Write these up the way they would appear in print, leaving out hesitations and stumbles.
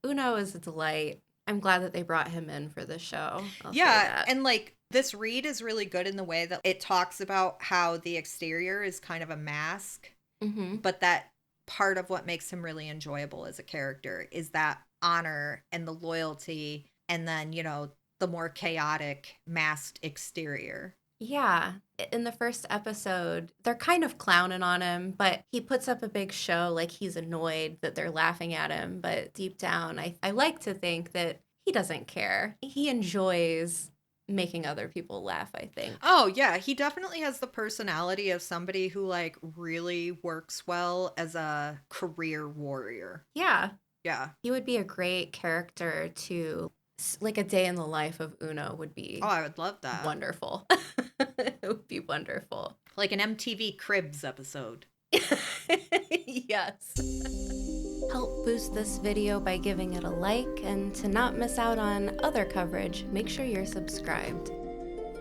Uno is a delight. I'm glad that they brought him in for the show. I'll say Yeah, that. and like this read is really good in the way that it talks about how the exterior is kind of a mask, Mm-hmm. but that part of what makes him really enjoyable as a character is that honor and the loyalty, and then, the more chaotic masked exterior. Yeah. In the first episode, they're kind of clowning on him, but he puts up a big show like he's annoyed that they're laughing at him. But deep down, I like to think that he doesn't care. He enjoys making other people laugh, I think. Oh, yeah, he definitely has the personality of somebody who like really works well as a career warrior. Yeah. Yeah. He would be a great character to, like, a day in the life of Uno would Oh, be I would love that. wonderful. It would be wonderful. Like an MTV Cribs episode. Yes. Help boost this video by giving it a like, and to not miss out on other coverage, make sure you're subscribed.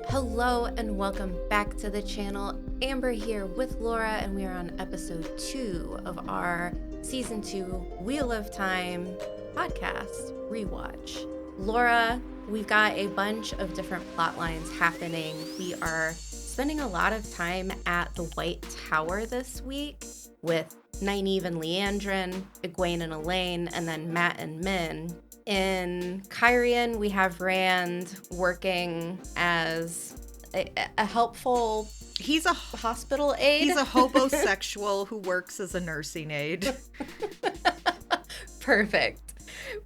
Hello and welcome back to the channel. Amber here with Laura, and we are on episode 2 of our season 2 Wheel of Time podcast rewatch. Laura, we've got a bunch of different plot lines happening. We are spending a lot of time at the White Tower this week with Nynaeve and Liandrin, Egwene and Elayne, and then Mat and Min. In Cairhien, we have Rand working as a helpful He's a hospital aide. He's a hobosexual who works as a nursing aide. Perfect.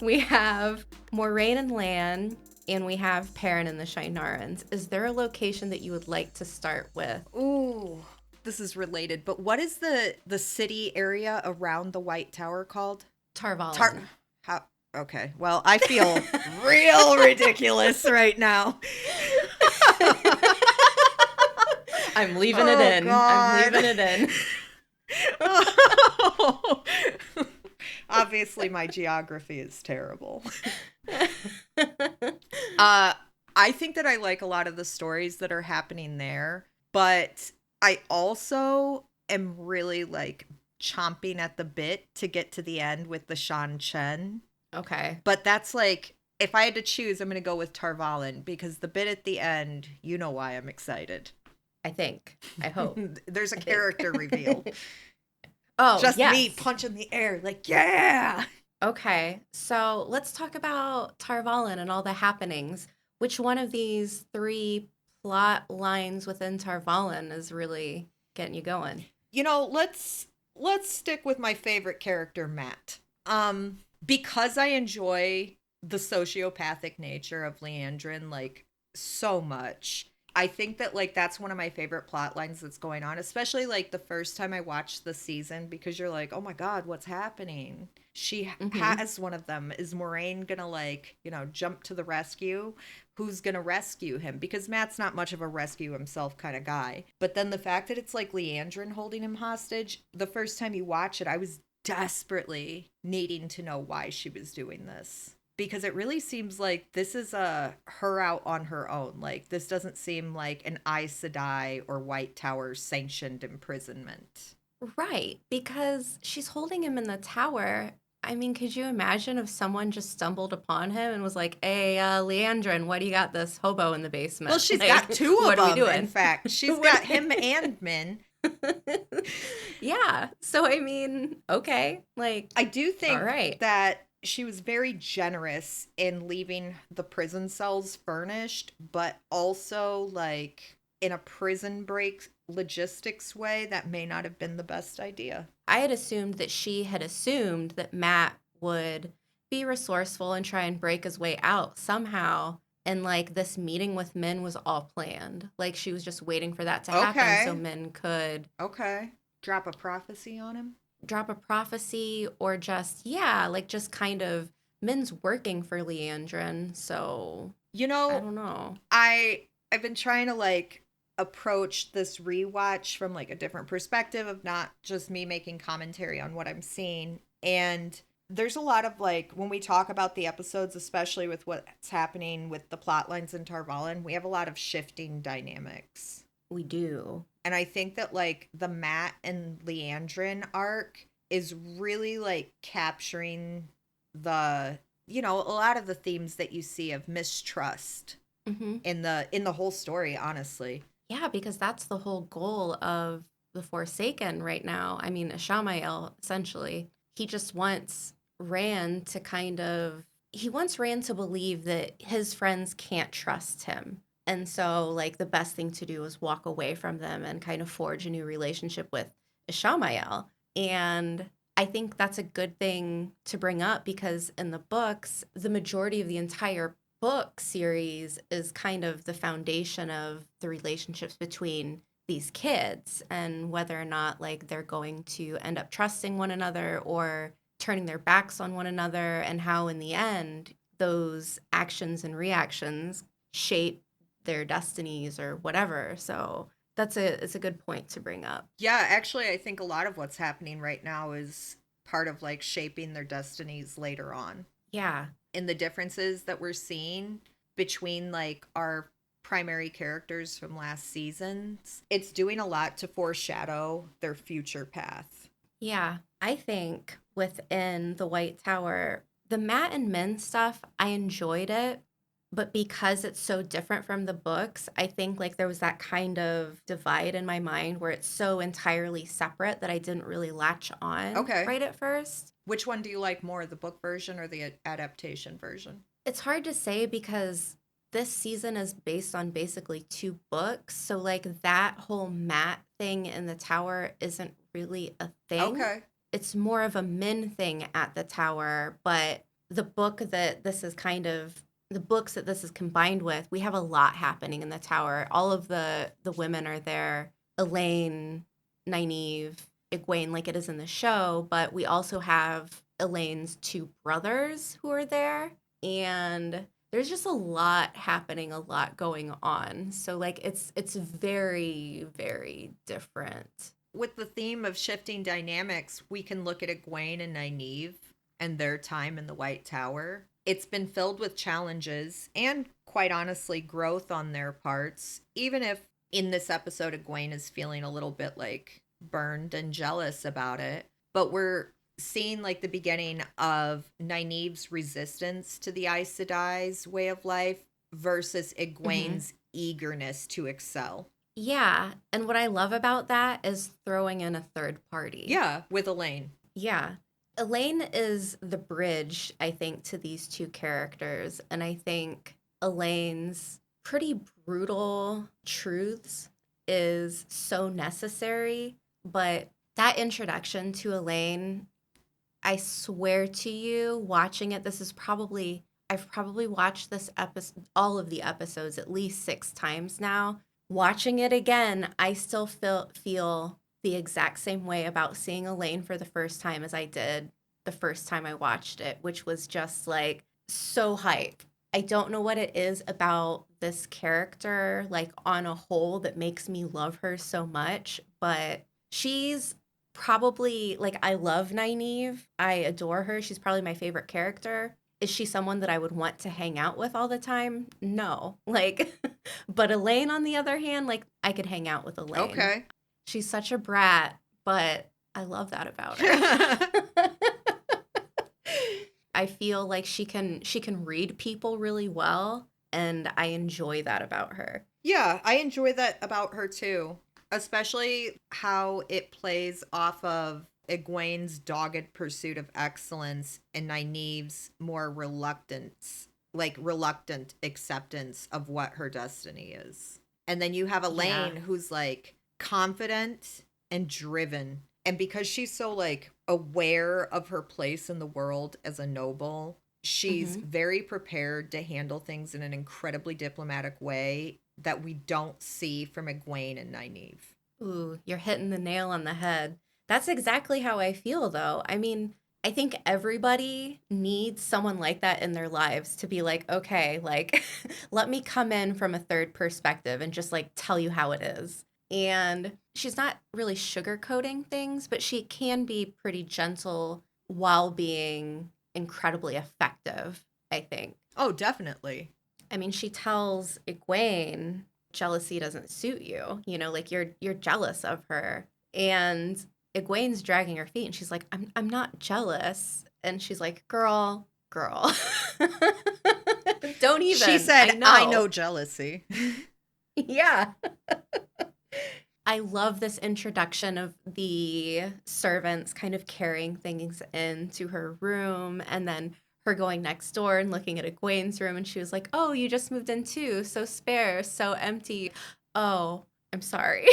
We have Moiraine and Lan, and we have Perrin and the Shinarans. Is there a location that you would like to start with? Ooh, this is related, but what is the city area around the White Tower called? Tarvalin. How? Okay, well, I feel real ridiculous right now. I'm leaving it in. God. I'm leaving it in. Obviously, my geography is terrible. I think that I like a lot of the stories that are happening there, but I also am really like chomping at the bit to get to the end with the Seanchan. Okay. But that's like, if I had to choose, I'm going to go with Tarvalin, because the bit at the end, you know why I'm excited. I hope. There's a character reveal. Oh, Just yes. me punching the air, like, yeah! Okay, so let's talk about Tarvalin and all the happenings. Which one of these 3 plot lines within Tarvalin is really getting you going? Let's stick with my favorite character, Matt. Because I enjoy the sociopathic nature of Liandrin, like, so much. I think that, like, that's one of my favorite plot lines that's going on, especially, like, the first time I watched the season, because you're like, oh my God, what's happening? She has one of them. Is Moiraine gonna, like, jump to the rescue? Who's gonna rescue him? Because Matt's not much of a rescue himself kind of guy. But then the fact that it's, like, Liandrin holding him hostage, the first time you watch it, I was desperately needing to know why she was doing this. Because it really seems like this is her out on her own. Like, this doesn't seem like an Aes Sedai or White Tower sanctioned imprisonment. Right, because she's holding him in the tower. I mean, could you imagine if someone just stumbled upon him and was like, hey, Liandrin, what do you got this hobo in the basement? Well, she's like, got 2 of what them, are we doing? in fact. She's got him and Min. Yeah, so I mean, okay, like, I do think all right. that she was very generous in leaving the prison cells furnished, but also, like, in a prison break logistics way, that may not have been the best idea. I had assumed that she had assumed that Matt would be resourceful and try and break his way out somehow. And, like, this meeting with Min was all planned. Like, she was just waiting for that to happen so Min could... Okay. Drop a prophecy on him? Drop a prophecy, or just, yeah, like, just kind of... Min's working for Liandrin, so... I don't know. I've been trying to, like, approach this rewatch from, like, a different perspective of not just me making commentary on what I'm seeing. And there's a lot of, like, when we talk about the episodes, especially with what's happening with the plot lines in Tarvalin, we have a lot of shifting dynamics. We do. And I think that, like, the Matt and Liandrin arc is really, like, capturing the, a lot of the themes that you see of mistrust Mm-hmm. in the whole story, honestly. Yeah, because that's the whole goal of the Forsaken right now. I mean, Ishamael, essentially. He just wants Rand to he wants Rand to believe that his friends can't trust him. And so, like, the best thing to do is walk away from them and kind of forge a new relationship with Ishamael. And I think that's a good thing to bring up because in the books, the majority of the entire book series is kind of the foundation of the relationships between these kids and whether or not like they're going to end up trusting one another or turning their backs on one another, and how in the end those actions and reactions shape their destinies or whatever. So it's a good point to bring up. Yeah, actually, I think a lot of what's happening right now is part of like shaping their destinies later on. Yeah. In the differences that we're seeing between like our primary characters from last seasons, it's doing a lot to foreshadow their future path. Yeah, I think within the White Tower, the Matt and Min stuff, I enjoyed it, but because it's so different from the books, I think like there was that kind of divide in my mind where it's so entirely separate that I didn't really latch on Okay. right at first. Which one do you like more, the book version or the adaptation version? It's hard to say because this season is based on basically two books, so like that whole Matt thing in the tower isn't really a thing. Okay. It's more of a Min thing at the tower, but the books that this is combined with, we have a lot happening in the tower. All of the women are there. Elayne, Nynaeve, Egwene, like it is in the show, but we also have Elaine's two brothers who are there. And there's just a lot happening, a lot going on. So like it's very, very different. With the theme of shifting dynamics, we can look at Egwene and Nynaeve and their time in the White Tower. It's been filled with challenges and, quite honestly, growth on their parts, even if in this episode Egwene is feeling a little bit like burned and jealous about it. But we're seeing like the beginning of Nynaeve's resistance to the Aes Sedai's way of life versus Egwene's eagerness to excel. Yeah, and what I love about that is throwing in a third party. Yeah, with Elayne. Yeah. Elayne is the bridge, I think, to these two characters. And I think Elaine's pretty brutal truths is so necessary. But that introduction to Elayne, I swear to you, watching it, I've probably watched this episode, all of the episodes at least 6 times now. Watching it again, I still feel the exact same way about seeing Elayne for the first time as I did the first time I watched it, which was just like so hype. I don't know what it is about this character, like on a whole, that makes me love her so much, but she's probably like, I love Nynaeve. I adore her. She's probably my favorite character. Is she someone that I would want to hang out with all the time? No. Like, but Elayne, on the other hand, like I could hang out with Elayne. Okay. She's such a brat, but I love that about her. I feel like she can read people really well, and I enjoy that about her. Yeah, I enjoy that about her too, especially how it plays off of Egwene's dogged pursuit of excellence and Nynaeve's more reluctant acceptance of what her destiny is. And then you have Elayne, who's like confident and driven. And because she's so like aware of her place in the world as a noble, she's very prepared to handle things in an incredibly diplomatic way that we don't see from Egwene and Nynaeve. Ooh, you're hitting the nail on the head. That's exactly how I feel, though. I mean, I think everybody needs someone like that in their lives to be like, okay, like, let me come in from a third perspective and just like tell you how it is. And she's not really sugarcoating things, but she can be pretty gentle while being incredibly effective, I think. Oh, definitely. I mean, she tells Egwene, jealousy doesn't suit you. You know, like you're jealous of her. And Egwene's dragging her feet and she's like, I'm not jealous. And she's like, girl. Don't even. She said, I know jealousy. Yeah. I love this introduction of the servants kind of carrying things into her room, and then her going next door and looking at Egwene's room, and she was like, oh, you just moved in too, so spare, so empty. Oh, I'm sorry.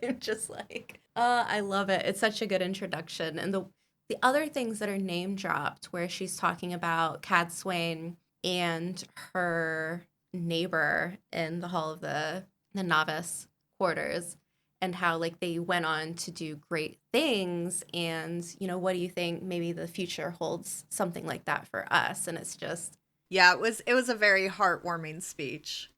I'm just like, I love it. It's such a good introduction. And the other things that are name dropped, where she's talking about Cadsuane and her neighbor in the hall of the novice quarters, and how like they went on to do great things, and what do you think maybe the future holds something like that for us? And it's just, yeah, it was a very heartwarming speech.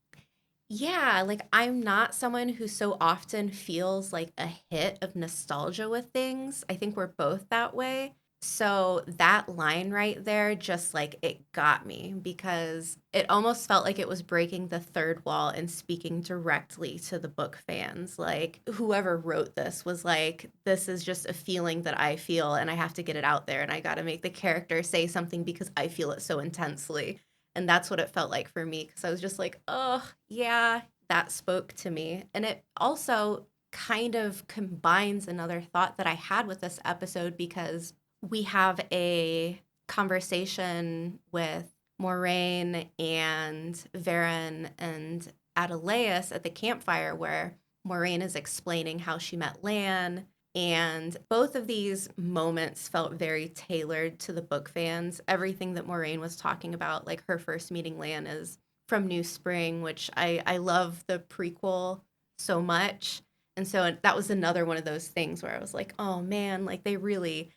yeah, like I'm not someone who so often feels like a hit of nostalgia with things. I think we're both that way. So that line right there, just like it got me, because it almost felt like it was breaking the third wall and speaking directly to the book fans. Like whoever wrote this was like, this is just a feeling that I feel and I have to get it out there, and I got to make the character say something because I feel it so intensely. And that's what it felt like for me, because I was just like, oh, yeah, that spoke to me. And it also kind of combines another thought that I had with this episode, because we have a conversation with Moiraine and Verin and Adeleus at the campfire, where Moiraine is explaining how she met Lan. And both of these moments felt very tailored to the book fans. Everything that Moiraine was talking about, like her first meeting Lan, is from New Spring, which I love the prequel so much. And so that was another one of those things where I was like, oh man, like they really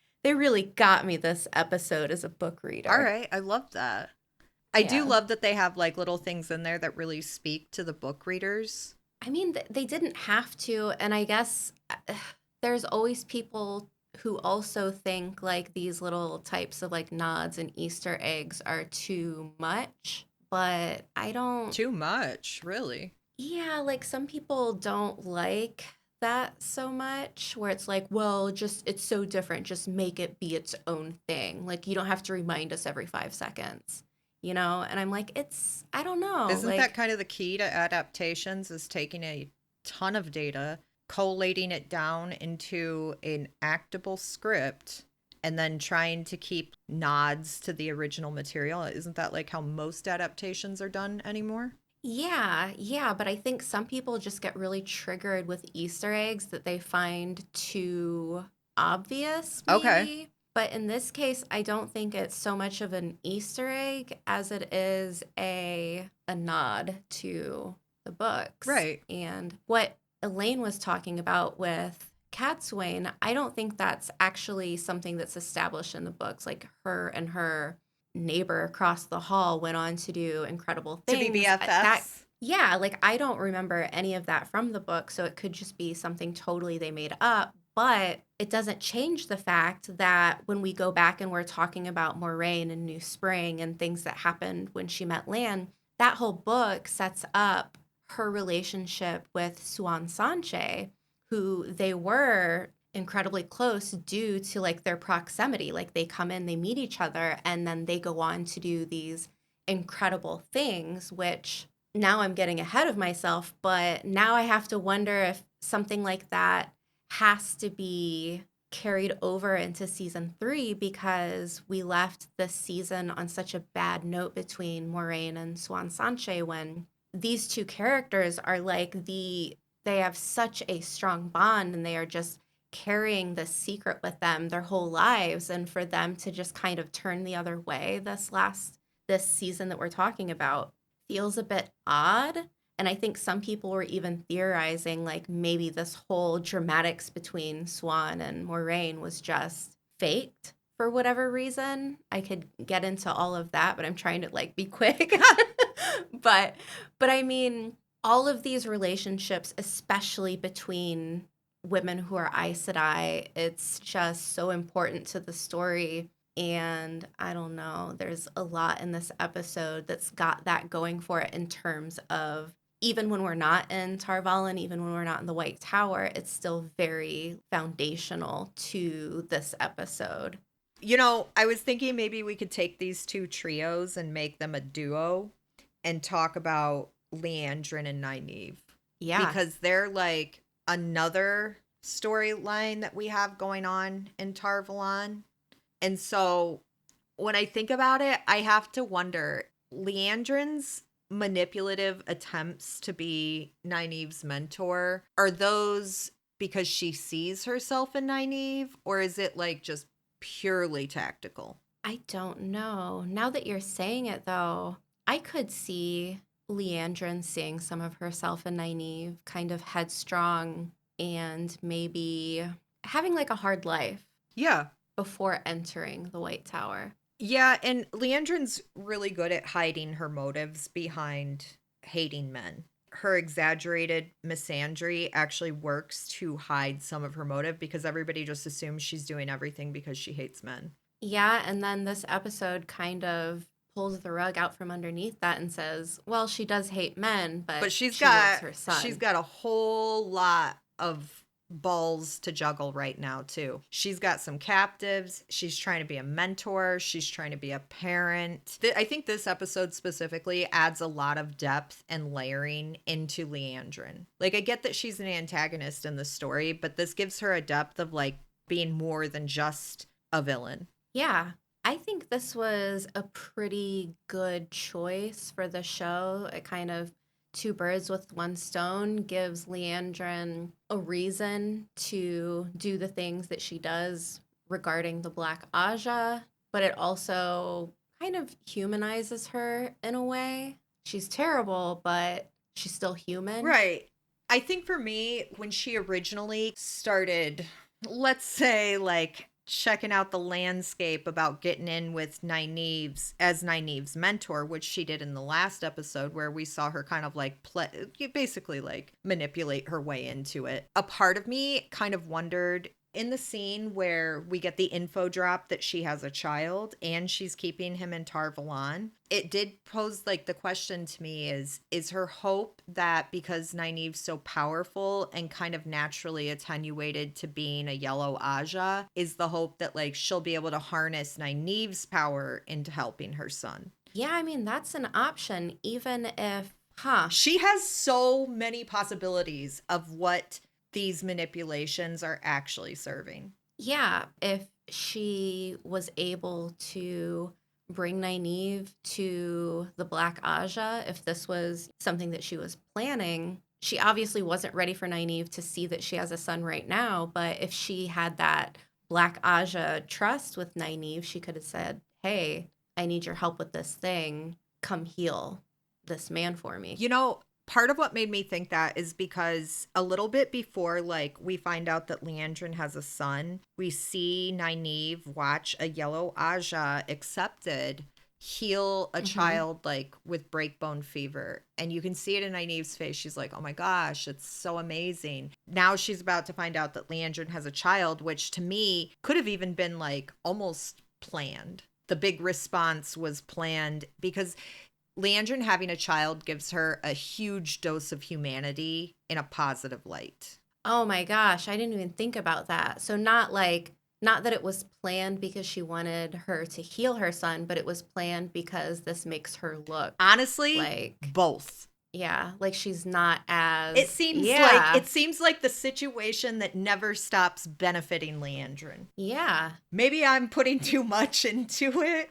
got me this episode as a book reader. All right. I love that. I do love that they have like little things in there that really speak to the book readers. I mean, they didn't have to. And I guess there's always people who also think like these little types of like nods and Easter eggs are too much. But I don't. Too much, really. Yeah, like some people don't like that so much, where it's like, well, just it's so different, just make it be its own thing, like you don't have to remind us every 5 seconds, and I'm like, I don't know, Isn't like, that kind of the key to adaptations, is taking a ton of data, collating it down into an actable script, and then trying to keep nods to the original material? Isn't that like how most adaptations are done anymore? yeah, but I think some people just get really triggered with Easter eggs that they find too obvious, maybe. Okay. But in this case, I don't think it's so much of an Easter egg as it is a nod to the books. Right. And what Elayne was talking about with Cadsuane, I don't think that's actually something that's established in the books. Like her and her neighbor across the hall went on to do incredible things. To be BFFs? Yeah, like I don't remember any of that from the book, so it could just be something totally they made up. But it doesn't change the fact that when we go back and we're talking about Moiraine and New Spring and things that happened when she met Lan, that whole book sets up her relationship with Seanchan, who they were incredibly close due to like their proximity. Like they come in, they meet each other, and then they go on to do these incredible things, which now I'm getting ahead of myself, but now I have to wonder if something like that has to be carried over into season 3, because we left this season on such a bad note between Moiraine and Seanchan, when these two characters are like they have such a strong bond, and they are just carrying this secret with them their whole lives, and for them to just kind of turn the other way this season that we're talking about feels a bit odd. And I think some people were even theorizing like maybe this whole dramatics between Swan and Moiraine was just faked for whatever reason. I could get into all of that, but I'm trying to like be quick. but I mean, all of these relationships, especially between women who are Aes Sedai, it's just so important to the story. And I don't know, there's a lot in this episode that's got that going for it, in terms of even when we're not in Tar Valon, even when we're not in the White Tower, it's still very foundational to this episode. You know, I was thinking maybe we could take these two trios and make them a duo and talk about Liandrin and Nynaeve. Yeah. Because they're like another storyline that we have going on in Tar Valon. And so when I think about it, I have to wonder, Liandrin's manipulative attempts to be Nynaeve's mentor, are those because she sees herself in Nynaeve, or is it like just purely tactical? I don't know. Now that you're saying it, though, I could see Liandrin seeing some of herself in Nynaeve, kind of headstrong and maybe having like a hard life. Yeah. Before entering the White Tower. Yeah, and Liandrin's really good at hiding her motives behind hating men. Her exaggerated misandry actually works to hide some of her motive because everybody just assumes she's doing everything because she hates men. Yeah, and then this episode kind of pulls the rug out from underneath that and says, well, she does hate men, but she loves her son. She's got a whole lot of balls to juggle right now too. She's got some captives. She's trying to be a mentor. She's trying to be a parent. I think this episode specifically adds a lot of depth and layering into Liandrin. Like, I get that she's an antagonist in the story, but this gives her a depth of like being more than just a villain. Yeah. I think this was a pretty good choice for the show. It kind of two birds with one stone, gives Liandrin a reason to do the things that she does regarding the Black Ajah, but it also kind of humanizes her in a way. She's terrible, but she's still human. Right. I think for me, when she originally started, let's say, like, checking out the landscape about getting in with Nynaeve's mentor, which she did in the last episode, where we saw her kind of like basically like manipulate her way into it. A part of me kind of wondered, in the scene where we get the info drop that she has a child and she's keeping him in Tar Valon, it did pose like the question to me is her hope that because Nynaeve's so powerful and kind of naturally attenuated to being a yellow Ajah, is the hope that like she'll be able to harness Nynaeve's power into helping her son? Yeah, I mean, that's an option, even if, She has so many possibilities of what these manipulations are actually serving. Yeah, if she was able to bring Nynaeve to the Black Ajah, if this was something that she was planning, she obviously wasn't ready for Nynaeve to see that she has a son right now, but if she had that Black Ajah trust with Nynaeve, she could have said, hey, I need your help with this thing. Come heal this man for me. You know, part of what made me think that is because a little bit before, like, we find out that Liandrin has a son, we see Nynaeve watch a yellow Ajah accepted heal a child, like, with breakbone fever. And you can see it in Nynaeve's face. She's like, oh my gosh, it's so amazing. Now she's about to find out that Liandrin has a child, which to me could have even been, like, almost planned. The big response was planned because Liandrin having a child gives her a huge dose of humanity in a positive light. Oh my gosh, I didn't even think about that. So not that it was planned because she wanted her to heal her son, but it was planned because this makes her look, honestly, like both. Yeah, like she's not as it seems like the situation that never stops benefiting Liandrin. Yeah. Maybe I'm putting too much into it.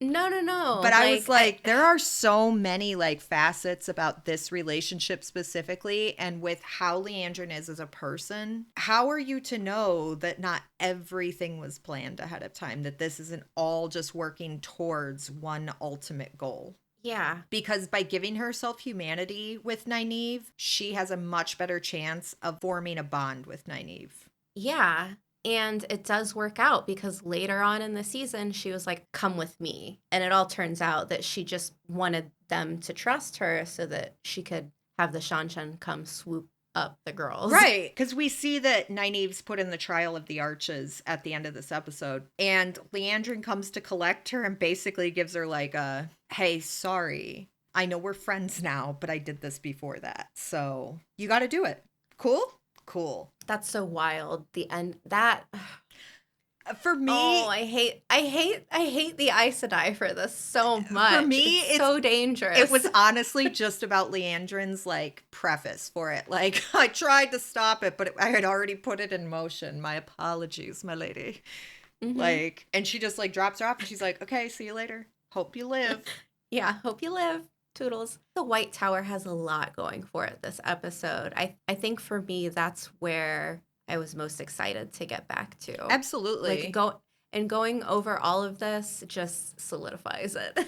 No. But I was like, there are so many like facets about this relationship specifically, and with how Liandrin is as a person, how are you to know that not everything was planned ahead of time, that this isn't all just working towards one ultimate goal? Yeah. Because by giving herself humanity with Nynaeve, she has a much better chance of forming a bond with Nynaeve. Yeah. And it does work out because later on in the season, she was like, come with me. And it all turns out that she just wanted them to trust her so that she could have the Seanchan come swoop up the girls. Right. Because we see that Nynaeve's put in the trial of the arches at the end of this episode. And Liandrin comes to collect her and basically gives her like a, hey, sorry. I know we're friends now, but I did this before that. So you got to do it. Cool? Cool. That's so wild. The end, that For me, I hate the Aes Sedai for this so much. For me, it's so dangerous. It was honestly just about Liandrin's like preface for it. Like I tried to stop it, but I had already put it in motion. My apologies, my lady. Mm-hmm. Like, and she just like drops her off, and she's like, "Okay, see you later. Hope you live." Yeah, hope you live. Toodles. The White Tower has a lot going for it this episode. I think for me, that's where I was most excited to get back to. Absolutely. Like going over all of this just solidifies it.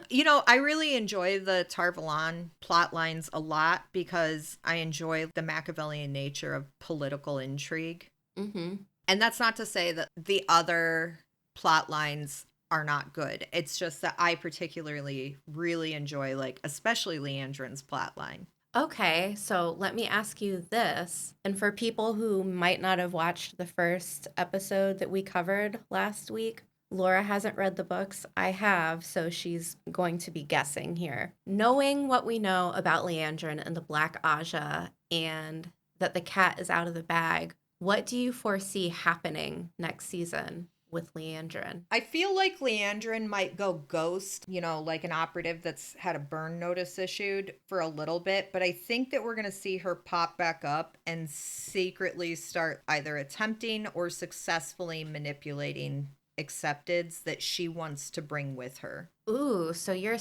You know, I really enjoy the Tar Valon plot lines a lot because I enjoy the Machiavellian nature of political intrigue. Mm-hmm. And that's not to say that the other plot lines are not good. It's just that I particularly really enjoy, like, especially Liandrin's plot line. Okay, so let me ask you this. And for people who might not have watched the first episode that we covered last week, Laura hasn't read the books. I have, so she's going to be guessing here. Knowing what we know about Liandrin and the Black Ajah and that the cat is out of the bag, what do you foresee happening next season with Liandrin? I feel like Liandrin might go ghost, you know, like an operative that's had a burn notice issued for a little bit, but I think that we're going to see her pop back up and secretly start either attempting or successfully manipulating accepteds that she wants to bring with her. Ooh, so you're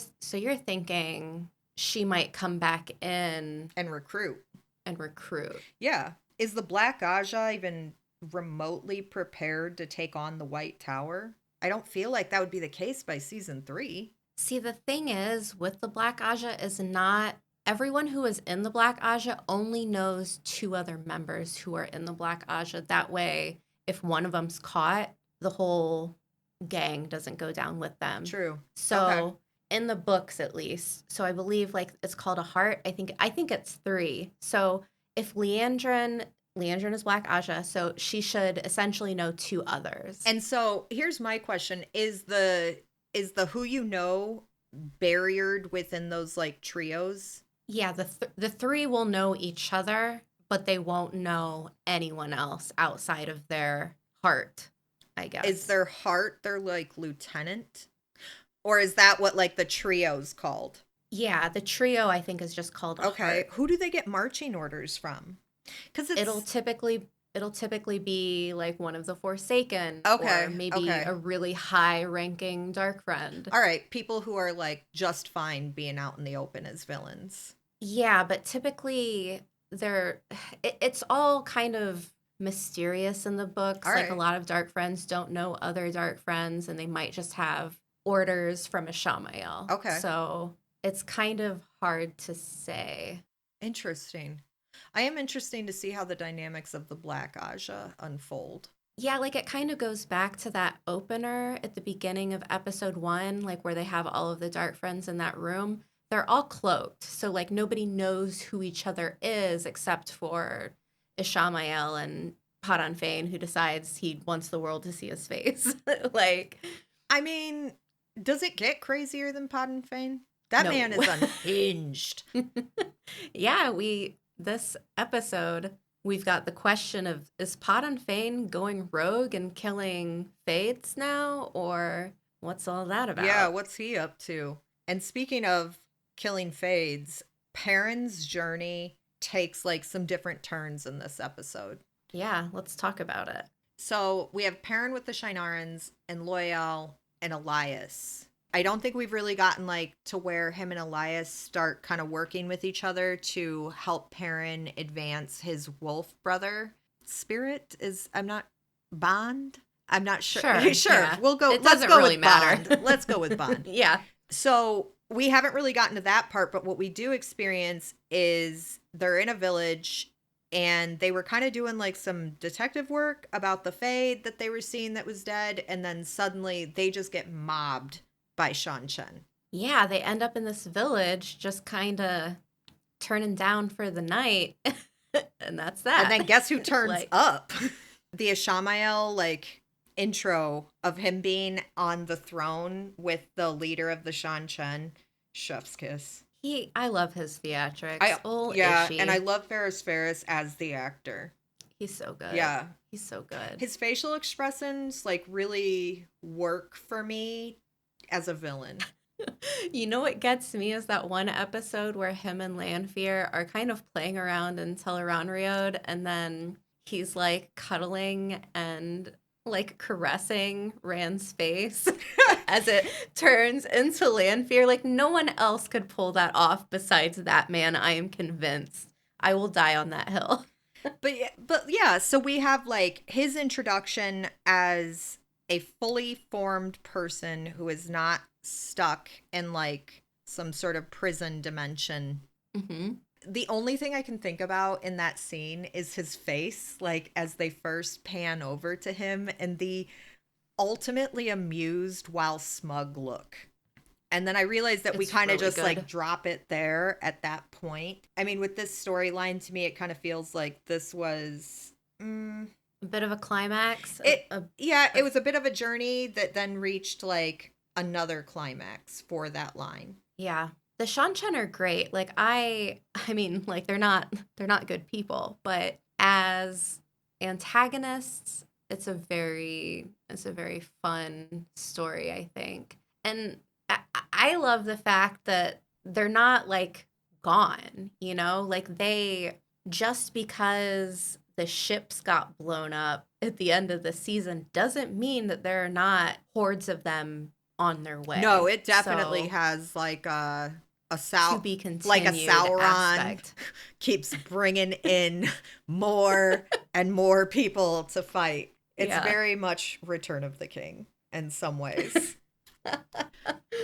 thinking she might come back in and recruit. Yeah. Is the Black Ajah even remotely prepared to take on the White Tower? I don't feel like that would be the case by season 3. See, the thing is with the Black Ajah is not everyone who is in the Black Ajah only knows 2 other members who are in the Black Ajah. That way, if one of them's caught, the whole gang doesn't go down with them. True. So okay. In the books, at least, so I believe like it's called a heart. I think it's 3. So if Liandrin is Black Ajah, so she should essentially know 2 others. And so here's my question: is the who you know barriered within those like trios? Yeah, the 3 will know each other, but they won't know anyone else outside of their heart, I guess. Is their heart their like lieutenant? Or is that what like the trio's called? Yeah, the trio I think is just called a heart. Who do they get marching orders from? Because it'll typically be like one of the Forsaken, or maybe a really high-ranking dark friend. All right, people who are like just fine being out in the open as villains. Yeah, but typically it's all kind of mysterious in the books. All like right. A lot of dark friends don't know other dark friends, and they might just have orders from Ishamael. Okay. So it's kind of hard to say. Interesting. I am interested to see how the dynamics of the Black Ajah unfold. Yeah, like it kind of goes back to that opener at the beginning of episode 1, like where they have all of the dark friends in that room. They're all cloaked, so like nobody knows who each other is except for Ishamael and Padan Fain, who decides he wants the world to see his face. Like, I mean, does it get crazier than Padan Fain? That man is unhinged. Yeah, this episode, we've got the question of, is Padan Fain going rogue and killing Fades now? Or what's all that about? Yeah, what's he up to? And speaking of killing Fades, Perrin's journey takes like some different turns in this episode. Yeah, let's talk about it. So we have Perrin with the Shinarans and Loial and Elias. I don't think we've really gotten like to where him and Elias start kind of working with each other to help Perrin advance his wolf brother spirit. Bond? I'm not sure. Sure. Yeah. We'll go. Let's go really with matter. Bond. Let's go with Bond. Yeah. So we haven't really gotten to that part, but what we do experience is they're in a village and they were kind of doing like some detective work about the Fade that they were seeing that was dead. And then suddenly they just get mobbed by Seanchan. Yeah, they end up in this village just kind of turning down for the night. And that's that. And then guess who turns up? The Ishamael like intro of him being on the throne with the leader of the Seanchan. Chef's kiss. I love his theatrics. And I love Ferris as the actor. He's so good. Yeah. He's so good. His facial expressions like really work for me as a villain. You know what gets me is that one episode where him and Lanfear are kind of playing around in Tel'aran'rhiod, and then he's like cuddling and like caressing Rand's face as it turns into Lanfear. Like no one else could pull that off besides that man. I am convinced. I will die on that hill. But yeah, so we have like his introduction as a fully formed person who is not stuck in like some sort of prison dimension. Mm-hmm. The only thing I can think about in that scene is his face, like as they first pan over to him, and the ultimately amused while smug look. And then I realized that we kind of really just good. like drop it there at that point. I mean, with this storyline, to me, it kind of feels like this was A bit of a climax. it was a bit of a journey that then reached like another climax for that line. Yeah. The Seanchan are great. Like I mean, like they're not good people, but as antagonists, it's a very fun story, I think. And I love the fact that they're not like gone, you know? Like they, just because the ships got blown up at the end of the season doesn't mean that there are not hordes of them on their way. No, it definitely has like a to be continued, like a Sauron aspect. keeps bringing in more and more people to fight. It's very much Return of the King in some ways.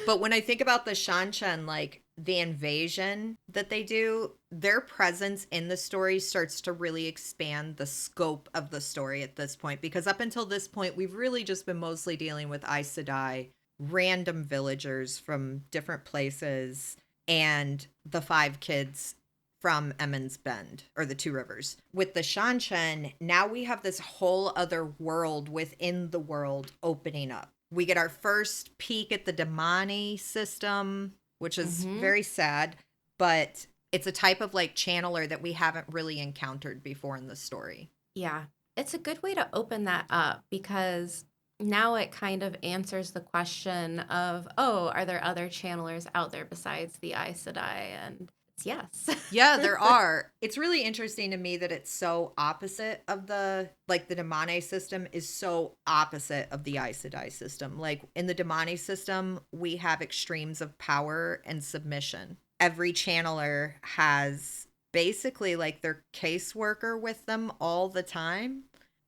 But when I think about the Seanchan, like the invasion that they do, their presence in the story starts to really expand the scope of the story at this point. Because up until this point, we've really just been mostly dealing with Aes Sedai, random villagers from different places, and the 5 kids from Emond's Bend, or the 2 rivers. With the Seanchan, now we have this whole other world within the world opening up. We get our first peek at the Damane system, which is very sad, but it's a type of like channeler that we haven't really encountered before in the story. Yeah. It's a good way to open that up because now it kind of answers the question of, oh, are there other channelers out there besides the Aes Sedai? And it's yes. Yeah, there are. It's really interesting to me that it's so opposite of the Damane system is so opposite of the Aes Sedai system. Like in the Damane system, we have extremes of power and submission. Every channeler has basically like their caseworker with them all the time.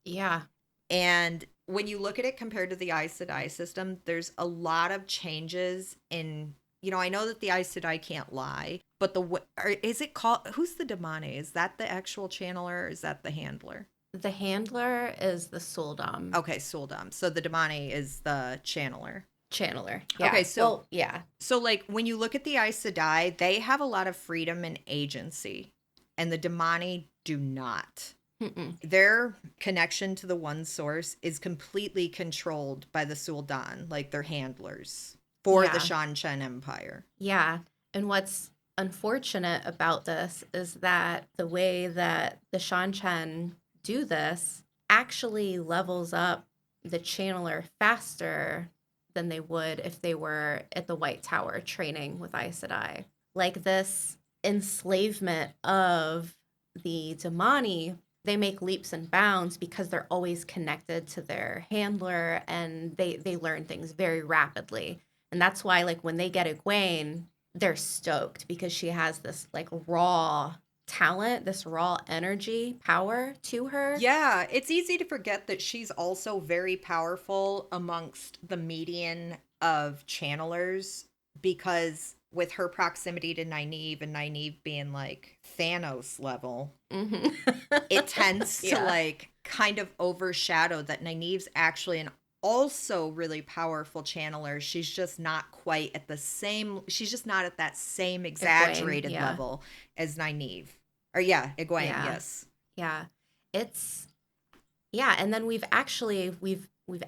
Yeah. And when you look at it compared to the Aes Sedai system, there's a lot of changes in, you know, I know that the Aes Sedai can't lie, but is it called, who's the Damane? Is that the actual channeler or is that the handler? The handler is the Suldam. Okay, Suldam. So the Damane is the channeler. Channeler. Yeah. Okay, so well, yeah. So like when you look at the Aes Sedai, they have a lot of freedom and agency, and the Damane do not. Mm-mm. Their connection to the one source is completely controlled by the Sul'dan, like their handlers for the Seanchan Empire. Yeah. And what's unfortunate about this is that the way that the Seanchan do this actually levels up the channeler faster than they would if they were at the White Tower training with Aes Sedai. Like this enslavement of the Damane, they make leaps and bounds because they're always connected to their handler and they learn things very rapidly. And that's why, like, when they get Egwene, they're stoked because she has this, like, raw talent, this raw energy, power to her. Yeah, it's easy to forget that she's also very powerful amongst the median of channelers because with her proximity to Nynaeve and Nynaeve being, like, Thanos level, it tends to, like, kind of overshadow that Nynaeve's actually an also really powerful channeler. She's just not quite at the same, she's just not at that same exaggerated level as Nynaeve. Or Egwene, yes. Yeah. It's and then we've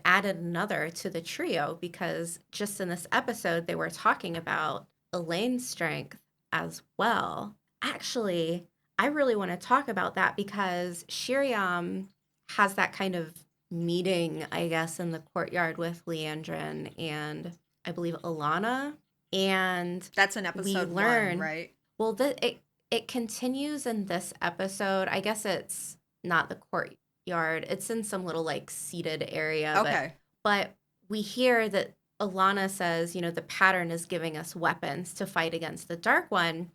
added another to the trio because just in this episode they were talking about Elayne's strength as well. Actually, I really want to talk about that because Shiriam has that kind of meeting, I guess, in the courtyard with Liandrin and I believe Alanna. And That's in we episode 1, learn, right? well, it continues in this episode. I guess it's not the courtyard. It's in some little like seated area, Okay. but we hear that Alanna says, the pattern is giving us weapons to fight against the Dark One.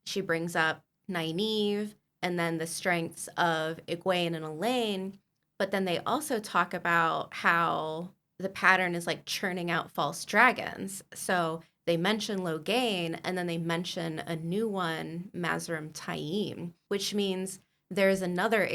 She brings up Nynaeve and then the strengths of Egwene and Elayne. But then they also talk about how the pattern is like churning out false dragons. So they mention Logain and then they mention a new one, Mazrim Taim, which means there's another an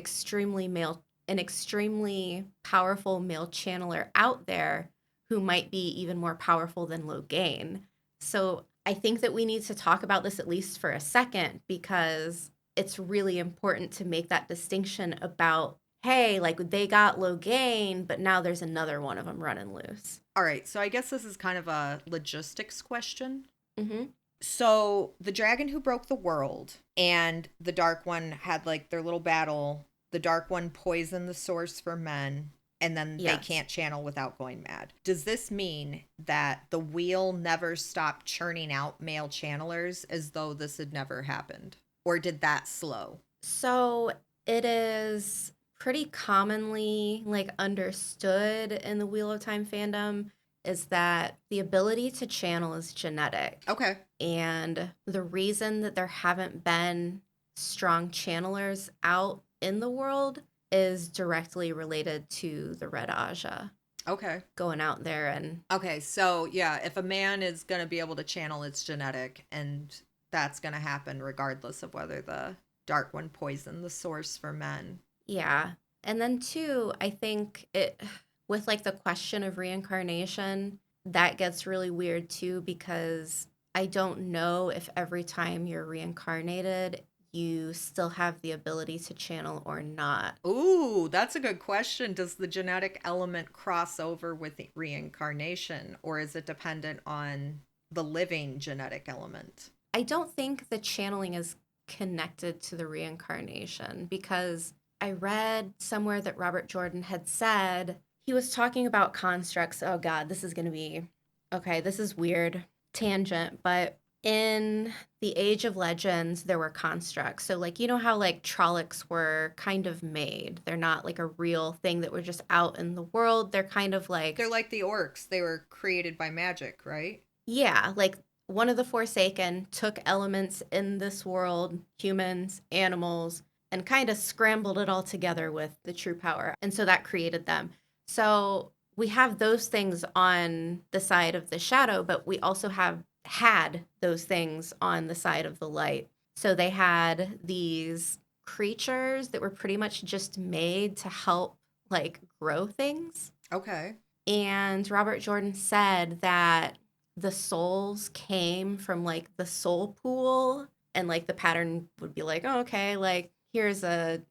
extremely powerful male channeler out there who might be even more powerful than Logain. So I think that we need to talk about this at least for a second because it's really important to make that distinction about, hey, like they got Logain, but now there's another one of them running loose. All right. So I guess this is kind of a logistics question. Mm-hmm. So the dragon who broke the world and the Dark One had like their little battle. The Dark One poisoned the source for men, and then they can't channel without going mad. Does this mean that the wheel never stopped churning out male channelers as though this had never happened? Or did that slow? So it is pretty commonly like understood in the Wheel of Time fandom is that the ability to channel is genetic. Okay. And the reason that there haven't been strong channelers out in the world is directly related to the Red Ajah. Okay. Going out there and... Okay, so yeah, if a man is going to be able to channel, it's genetic, and that's going to happen regardless of whether the Dark One poisoned the source for men. Yeah. And then two, I think it, with like the question of reincarnation, that gets really weird too, because I don't know if every time you're reincarnated, you still have the ability to channel or not. Ooh, that's a good question. Does the genetic element cross over with the reincarnation, or is it dependent on the living genetic element? I don't think the channeling is connected to the reincarnation because I read somewhere that Robert Jordan had said he was talking about constructs. Oh God, this is going to be, okay, this is weird tangent, but in the Age of Legends, there were constructs. So like, you know how like Trollocs were kind of made. They're not like a real thing that were just out in the world. They're kind of like... They're like the orcs. They were created by magic, right? Yeah, like one of the Forsaken took elements in this world, humans, animals, and kind of scrambled it all together with the true power. And so that created them. So we have those things on the side of the shadow, but we also had those things on the side of the light. So they had these creatures that were pretty much just made to help like grow things. Okay. And Robert Jordan said that the souls came from like the soul pool, and like the pattern would be like, oh, okay, like here's a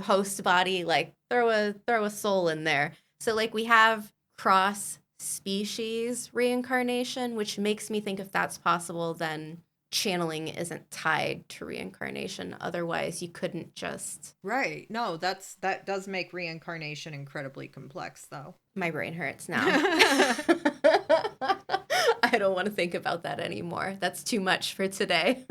host body, like throw a soul in there. So like we have cross species reincarnation, which makes me think if that's possible, then channeling isn't tied to reincarnation. Otherwise, you couldn't just... Right. No, that does make reincarnation incredibly complex, though. My brain hurts now. I don't want to think about that anymore. That's too much for today.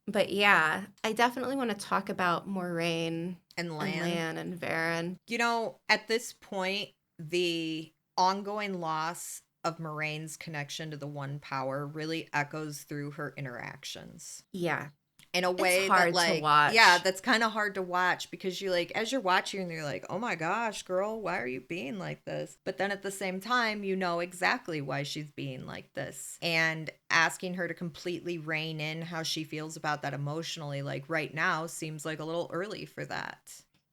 But yeah, I definitely want to talk about Moiraine and Lan and Verin. You know, at this point, the ongoing loss of Moraine's connection to the One Power really echoes through her interactions. Yeah. In a way hard that, like, to watch. Yeah, that's kind of hard to watch because you like, as you're watching, you're like, oh my gosh, girl, why are you being like this? But then at the same time, you know exactly why she's being like this. And asking her to completely rein in how she feels about that emotionally, like right now, seems like a little early for that.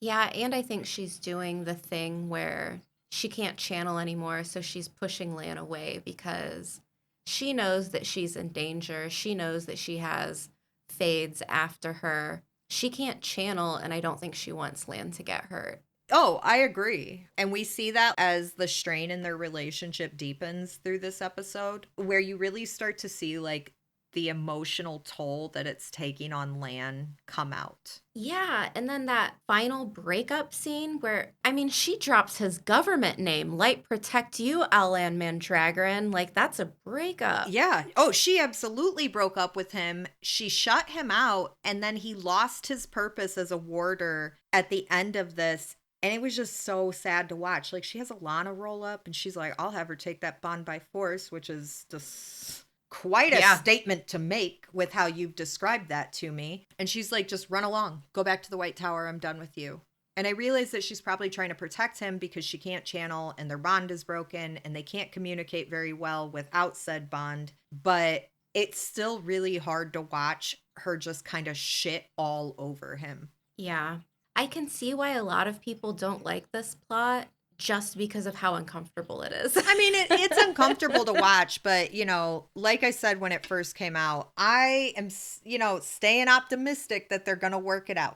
Yeah, and I think she's doing the thing where she can't channel anymore, so she's pushing Lan away because she knows that she's in danger. She knows that she has fades after her. She can't channel, and I don't think she wants Lan to get hurt. Oh, I agree. And we see that as the strain in their relationship deepens through this episode, where you really start to see like the emotional toll that it's taking on Lan come out. Yeah, and then that final breakup scene where, I mean, she drops his government name, Light Protect You, Alan Mandragoran. Like, that's a breakup. Yeah. Oh, she absolutely broke up with him. She shut him out, and then he lost his purpose as a warder at the end of this. And it was just so sad to watch. Like, she has Alanna roll up, and she's like, I'll have her take that bond by force, which is just quite a statement to make with how you've described that to me. And she's like, just run along. Go back to the White Tower. I'm done with you. And I realize that she's probably trying to protect him because she can't channel and their bond is broken and they can't communicate very well without said bond. But it's still really hard to watch her just kind of shit all over him. Yeah. I can see why a lot of people don't like this plot just because of how uncomfortable it is. I mean, it's uncomfortable to watch, but, you know, like I said when it first came out, I am, you know, staying optimistic that they're going to work it out.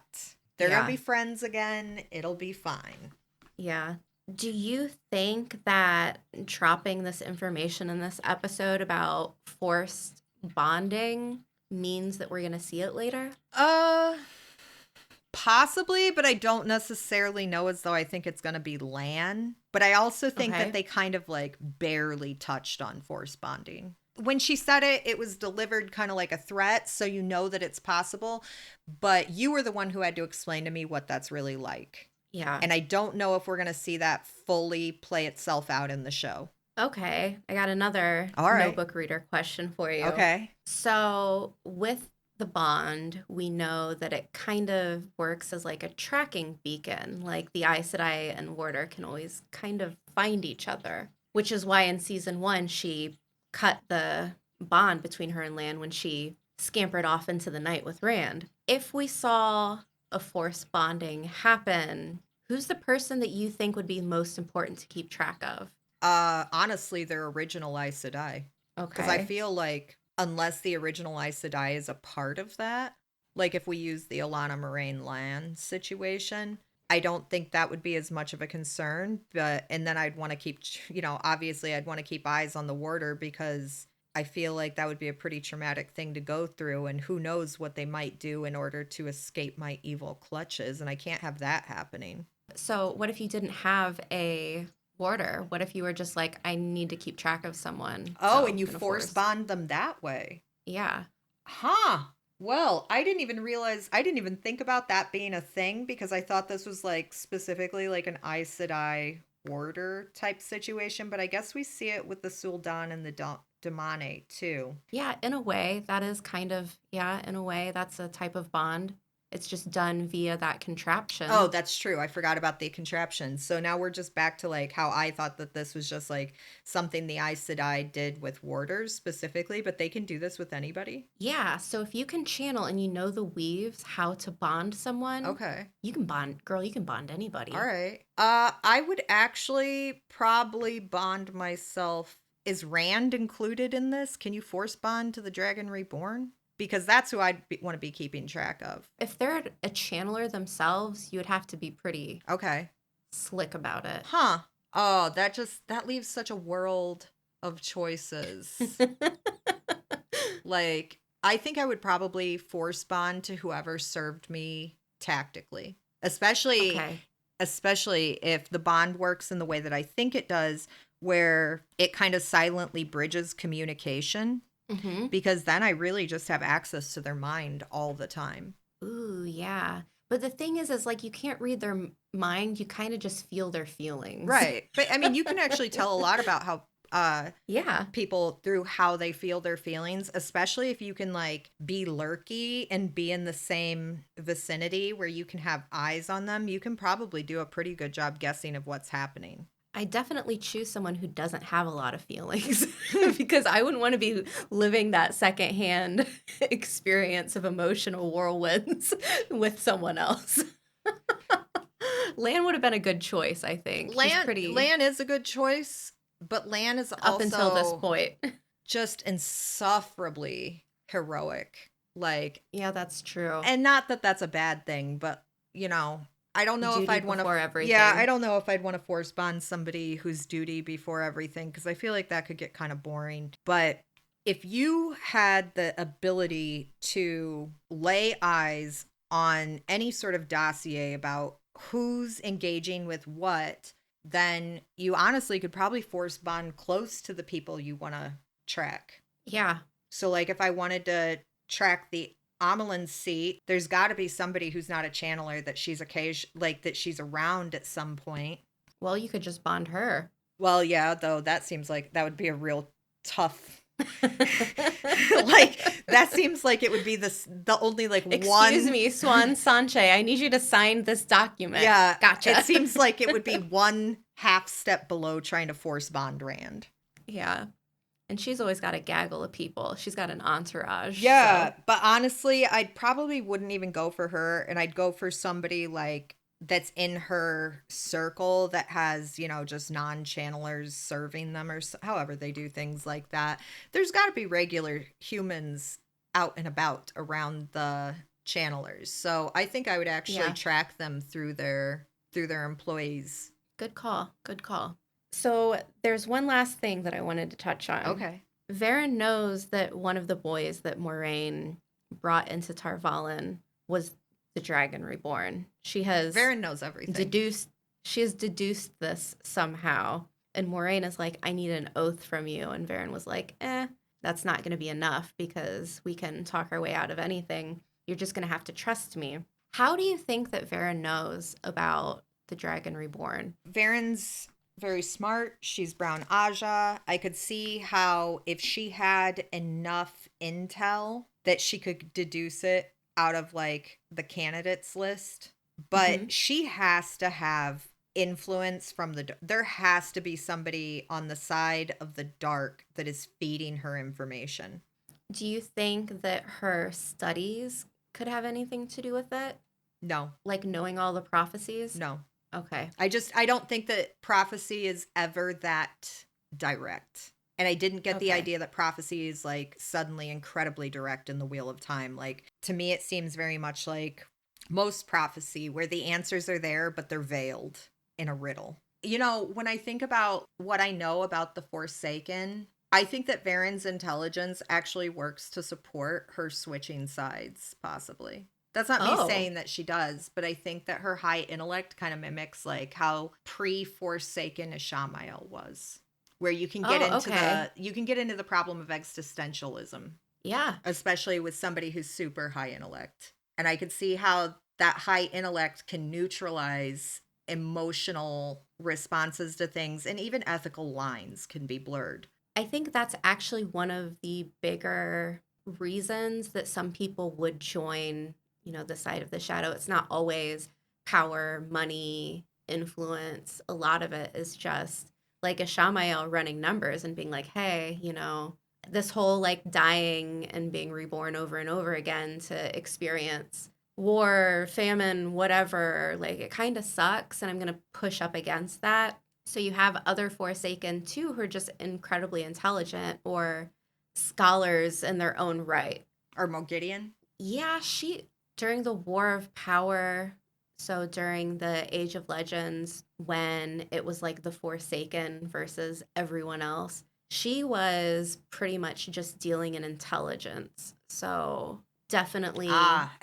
They're going to be friends again. It'll be fine. Yeah. Do you think that dropping this information in this episode about forced bonding means that we're going to see it later? Possibly, but I don't necessarily know, as though I think it's going to be Lan. But I also think that they kind of like barely touched on force bonding. When she said it, it was delivered kind of like a threat, so you know that it's possible. But you were the one who had to explain to me what that's really like. Yeah. And I don't know if we're going to see that fully play itself out in the show. Okay. I got another notebook reader question for you. Okay. So with the bond, we know that it kind of works as like a tracking beacon. Like the Aes Sedai and Warder can always kind of find each other, which is why in season 1 she cut the bond between her and Lan when she scampered off into the night with Rand. If we saw a forced bonding happen, who's the person that you think would be most important to keep track of? Honestly, their original Aes Sedai. Okay. Because I feel like unless the original Aes Sedai is a part of that, like if we use the Alanna Moiraine Lan situation, I don't think that would be as much of a concern. And then I'd want to keep, you know, obviously I'd want to keep eyes on the warder because I feel like that would be a pretty traumatic thing to go through. And who knows what they might do in order to escape my evil clutches. And I can't have that happening. So what if you didn't have a warder? What if you were just like, I need to keep track of someone? Oh, and you force bond them that way. Yeah. Huh. Well, I didn't even think about that being a thing because I thought this was like specifically like an Aes Sedai warder type situation, but I guess we see it with the Sul'dan and the Damane too. Yeah, in a way, that is kind of, in a way, that's a type of bond. It's just done via that contraption. Oh, that's true. I forgot about the contraption. So now we're just back to like how I thought that this was just like something the Aes Sedai did with warders specifically, but they can do this with anybody. Yeah. So if you can channel and you know the weaves, how to bond someone. Okay. You can bond, girl, you can bond anybody. All right. I would actually probably bond myself. Is Rand included in this? Can you force bond to the Dragon Reborn? Because that's who I'd want to be keeping track of. If they're a channeler themselves, you would have to be pretty slick about it. Huh. Oh, that leaves such a world of choices. Like, I think I would probably force bond to whoever served me tactically. Especially if the bond works in the way that I think it does, where it kind of silently bridges communication. Mm-hmm. Because then I really just have access to their mind all the time. Ooh, yeah. But the thing is like you can't read their mind. You kind of just feel their feelings. Right. But I mean, you can actually tell a lot about how people through how they feel their feelings, especially if you can like be lurky and be in the same vicinity where you can have eyes on them. You can probably do a pretty good job guessing of what's happening. I definitely choose someone who doesn't have a lot of feelings because I wouldn't want to be living that secondhand experience of emotional whirlwinds with someone else. Lan would have been a good choice, I think. Lan is a good choice, but Lan is also up until this point just insufferably heroic. Like, yeah, that's true. And not that that's a bad thing, but you know, I don't know if I'd want to. Yeah, I don't know if I'd want to force bond somebody who's duty before everything because I feel like that could get kind of boring. But if you had the ability to lay eyes on any sort of dossier about who's engaging with what, then you honestly could probably force bond close to the people you want to track. Yeah. So, like, if I wanted to track the Amyrlin seat, there's got to be somebody who's not a channeler that she's that she's around at some point. Well, you could just bond her. Well, yeah, though that seems like that would be a real tough. Like, that seems like it would be the only like one. Excuse me, Swan Sanche. I need you to sign this document. Yeah, Gotcha. It seems like it would be one half step below trying to force bond Rand. Yeah. And she's always got a gaggle of people. She's got an entourage. Yeah, so. but honestly, I probably wouldn't even go for her, and I'd go for somebody like that's in her circle that has, just non-channelers serving them or however they do things like that. There's got to be regular humans out and about around the channelers. So I think I would actually track them through their employees. Good call. Good call. So there's one last thing that I wanted to touch on. Okay. Verin knows that one of the boys that Moiraine brought into Tarvalin was the Dragon Reborn. Verin knows everything. She has deduced this somehow. And Moiraine is like, I need an oath from you. And Verin was like, that's not going to be enough because we can talk our way out of anything. You're just going to have to trust me. How do you think that Verin knows about the Dragon Reborn? Verin's very smart. She's brown Ajah. I could see how if she had enough intel that she could deduce it out of like the candidates list. But she has to have influence from there has to be somebody on the side of the dark that is feeding her information. Do you think that her studies could have anything to do with it? No. Like knowing all the prophecies? No. Okay. I don't think that prophecy is ever that direct. And I didn't get the idea that prophecy is like suddenly incredibly direct in the Wheel of Time. Like, to me, it seems very much like most prophecy where the answers are there, but they're veiled in a riddle. When I think about what I know about the Forsaken, I think that Verin's intelligence actually works to support her switching sides, possibly. That's not me saying that she does, but I think that her high intellect kind of mimics like how pre-Forsaken Ishamael was, where you can get into the problem of existentialism. Yeah. Especially with somebody who's super high intellect. And I could see how that high intellect can neutralize emotional responses to things, and even ethical lines can be blurred. I think that's actually one of the bigger reasons that some people would join, the side of the shadow. It's not always power, money, influence. A lot of it is just like a Ishamael running numbers and being like, hey, this whole like dying and being reborn over and over again to experience war, famine, whatever, like it kind of sucks, and I'm going to push up against that. So you have other Forsaken too who are just incredibly intelligent or scholars in their own right. Or Mogideon? Yeah, during the War of Power, so during the Age of Legends, when it was like the Forsaken versus everyone else, she was pretty much just dealing in intelligence. So definitely.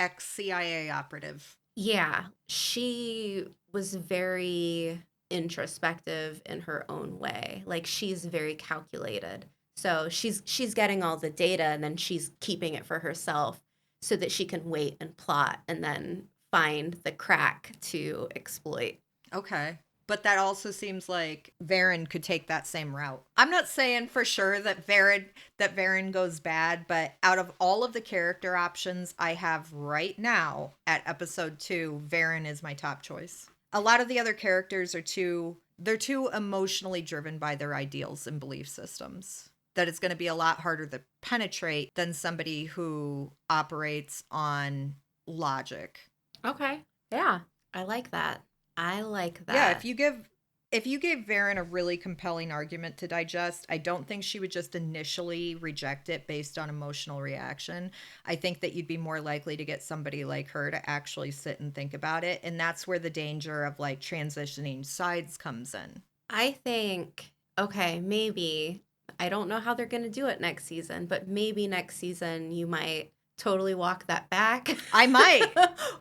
Ex-CIA operative. Yeah, she was very introspective in her own way. Like, she's very calculated. So she's getting all the data and then she's keeping it for herself so that she can wait and plot and then find the crack to exploit. Okay. But that also seems like Verin could take that same route. I'm not saying for sure that Verin goes bad, but out of all of the character options I have right now at episode 2, Verin is my top choice. A lot of the other characters are too emotionally driven by their ideals and belief systems, that it's going to be a lot harder to penetrate than somebody who operates on logic. Okay. Yeah. I like that. Yeah, if you gave Verin a really compelling argument to digest, I don't think she would just initially reject it based on emotional reaction. I think that you'd be more likely to get somebody like her to actually sit and think about it. And that's where the danger of like transitioning sides comes in. I think, okay, maybe, I don't know how they're going to do it next season, but maybe next season you might totally walk that back. I might.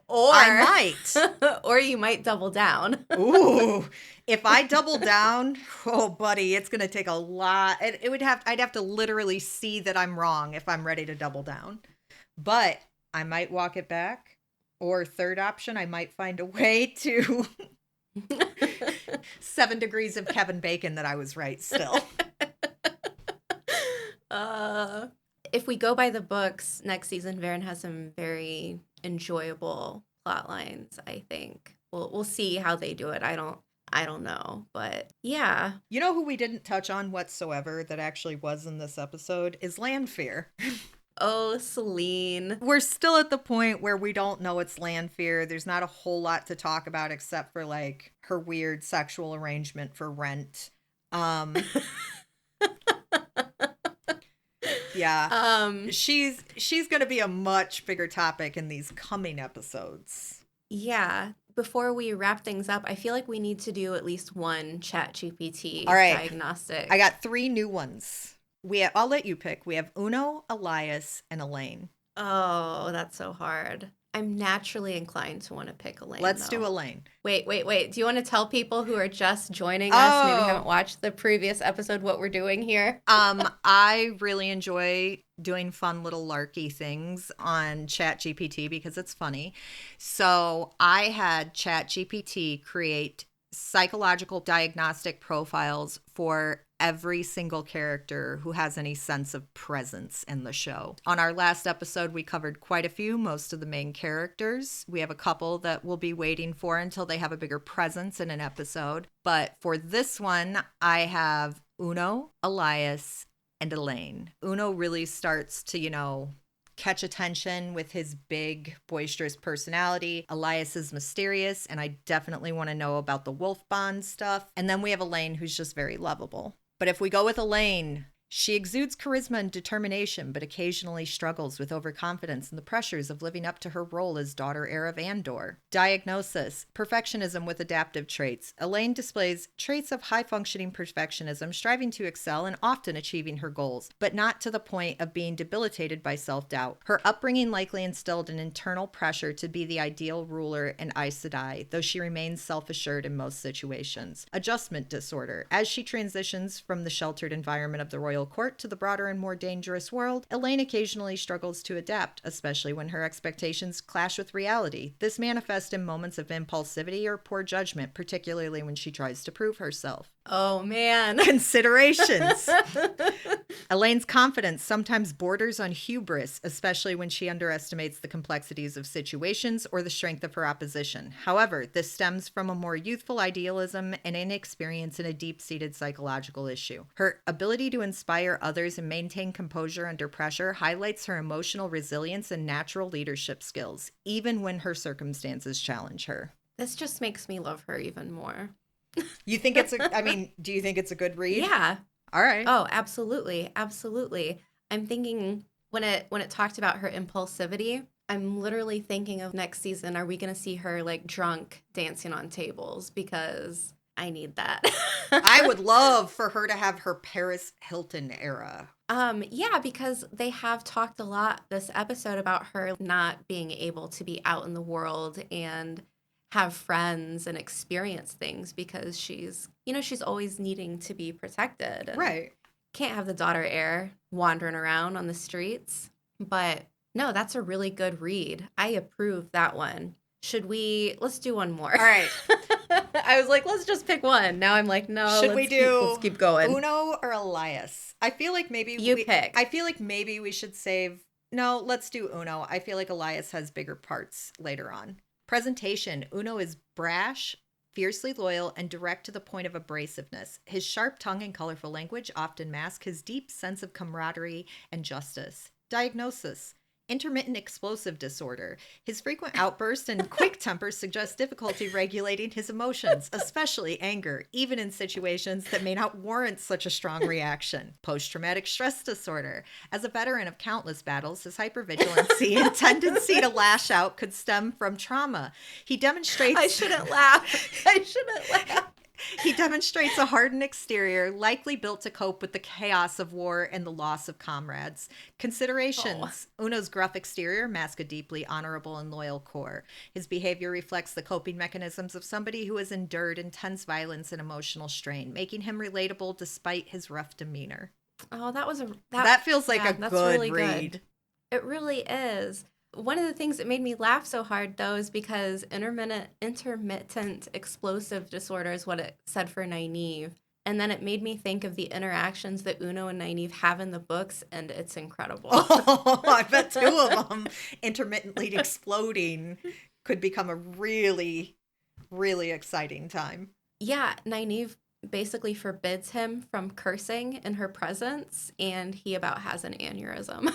Or I might. Or you might double down. Ooh, if I double down, oh buddy, it's going to take a lot. I'd have to literally see that I'm wrong if I'm ready to double down. But I might walk it back. Or third option, I might find a way to 7 degrees of Kevin Bacon that I was right still. If we go by the books, next season Verin has some very enjoyable plot lines, I think. We'll see how they do it. I don't know, but yeah. You know who we didn't touch on whatsoever that actually was in this episode is Lanfear. Oh, Selene. We're still at the point where we don't know it's Lanfear. There's not a whole lot to talk about except for like her weird sexual arrangement for rent. Yeah. She's going to be a much bigger topic in these coming episodes. Yeah. Before we wrap things up, I feel like we need to do at least one ChatGPT diagnostic. I got 3 new ones. I'll let you pick. We have Uno, Elias, and Elayne. Oh, that's so hard. I'm naturally inclined to want to pick Elayne. Let's do Elayne. Wait. Do you want to tell people who are just joining us, maybe haven't watched the previous episode, what we're doing here? I really enjoy doing fun little larky things on ChatGPT because it's funny. So I had ChatGPT create psychological diagnostic profiles for every single character who has any sense of presence in the show. On our last episode, we covered quite a few, most of the main characters. We have a couple that we'll be waiting for until they have a bigger presence in an episode. But for this one, I have Uno, Elias, and Elayne. Uno really starts to, catch attention with his big, boisterous personality. Elias is mysterious, and I definitely want to know about the wolf bond stuff. And then we have Elayne, who's just very lovable. But if we go with Elayne, she exudes charisma and determination, but occasionally struggles with overconfidence and the pressures of living up to her role as daughter-heir of Andor. Diagnosis: perfectionism with adaptive traits. Elayne displays traits of high-functioning perfectionism, striving to excel and often achieving her goals, but not to the point of being debilitated by self-doubt. Her upbringing likely instilled an internal pressure to be the ideal ruler and Aes Sedai, though she remains self-assured in most situations. Adjustment disorder. As she transitions from the sheltered environment of the royal court to the broader and more dangerous world, Elayne occasionally struggles to adapt, especially when her expectations clash with reality. This manifests in moments of impulsivity or poor judgment, particularly when she tries to prove herself. Oh, man. Considerations. Elayne's confidence sometimes borders on hubris, especially when she underestimates the complexities of situations or the strength of her opposition. However, this stems from a more youthful idealism and inexperience in a deep-seated psychological issue. Her ability to inspire others and maintain composure under pressure highlights her emotional resilience and natural leadership skills, even when her circumstances challenge her. This just makes me love her even more. You think do you think it's a good read? Yeah. All right. Oh, absolutely. Absolutely. I'm thinking when it talked about her impulsivity, I'm literally thinking of next season, are we going to see her like drunk dancing on tables? Because I need that. I would love for her to have her Paris Hilton era. Yeah, because they have talked a lot this episode about her not being able to be out in the world and have friends and experience things because she's always needing to be protected. And right. Can't have the daughter-heir wandering around on the streets. But no, that's a really good read. I approve that one. Let's do one more. All right. I was like, let's just pick one. Now I'm like, no, let's keep going. Uno or Elias? I feel like maybe pick. I feel like maybe we should save. No, let's do Uno. I feel like Elias has bigger parts later on. Presentation. Uno is brash, fiercely loyal, and direct to the point of abrasiveness. His sharp tongue and colorful language often mask his deep sense of camaraderie and justice. Diagnosis. Intermittent explosive disorder. His frequent outbursts and quick temper suggest difficulty regulating his emotions, especially anger, even in situations that may not warrant such a strong reaction. Post-traumatic stress disorder. As a veteran of countless battles, his hypervigilancy and tendency to lash out could stem from trauma. He demonstrates... I shouldn't laugh. He demonstrates a hardened exterior, likely built to cope with the chaos of war and the loss of comrades. Considerations. Uno's gruff exterior masks a deeply honorable and loyal core. His behavior reflects the coping mechanisms of somebody who has endured intense violence and emotional strain, making him relatable despite his rough demeanor. Oh, That feels like a that's good really read. good. It really is. One of the things that made me laugh so hard, though, is because intermittent explosive disorder is what it said for Nynaeve. And then it made me think of the interactions that Uno and Nynaeve have in the books, and it's incredible. Oh, I bet two of them intermittently exploding could become a really, really exciting time. Yeah, Nynaeve basically forbids him from cursing in her presence, and he about has an aneurysm.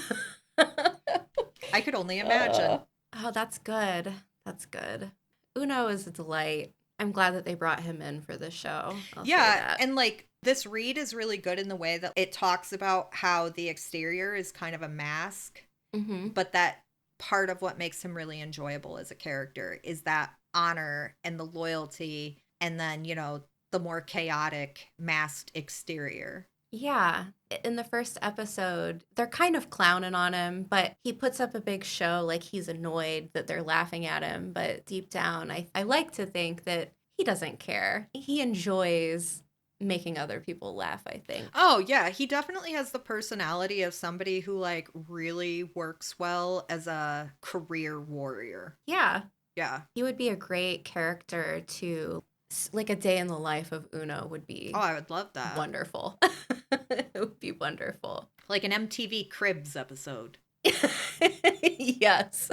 I could only imagine. Oh, that's good. That's good. Uno is a delight. I'm glad that they brought him in for this show. I'll say that. And like this read is really good in the way that it talks about how the exterior is kind of a mask, but that part of what makes him really enjoyable as a character is that honor and the loyalty, and then, you know, the more chaotic masked exterior. Yeah. In the first episode, they're kind of clowning on him, but he puts up a big show like he's annoyed that they're laughing at him. But deep down, I like to think that he doesn't care. He enjoys making other people laugh, I think. Oh, yeah. He definitely has the personality of somebody who, like, really works well as a career warrior. Yeah. Yeah. He would be a great character to, like, a day in the life of Uno would be. Oh, I would love that. Wonderful. It would be wonderful. Like an MTV Cribs episode. Yes.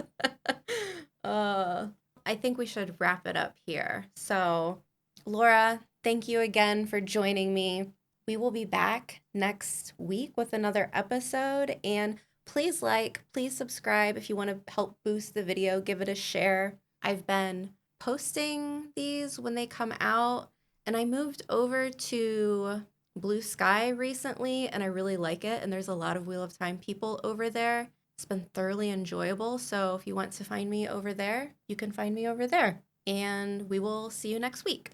I think we should wrap it up here. So, Laura, thank you again for joining me. We will be back next week with another episode. And please please subscribe if you want to help boost the video. Give it a share. I've been posting these when they come out, and I moved over to Blue Sky recently, and I really like it. And there's a lot of Wheel of Time people over there. It's been thoroughly enjoyable. So if you want to find me over there, you can find me over there. And we will see you next week.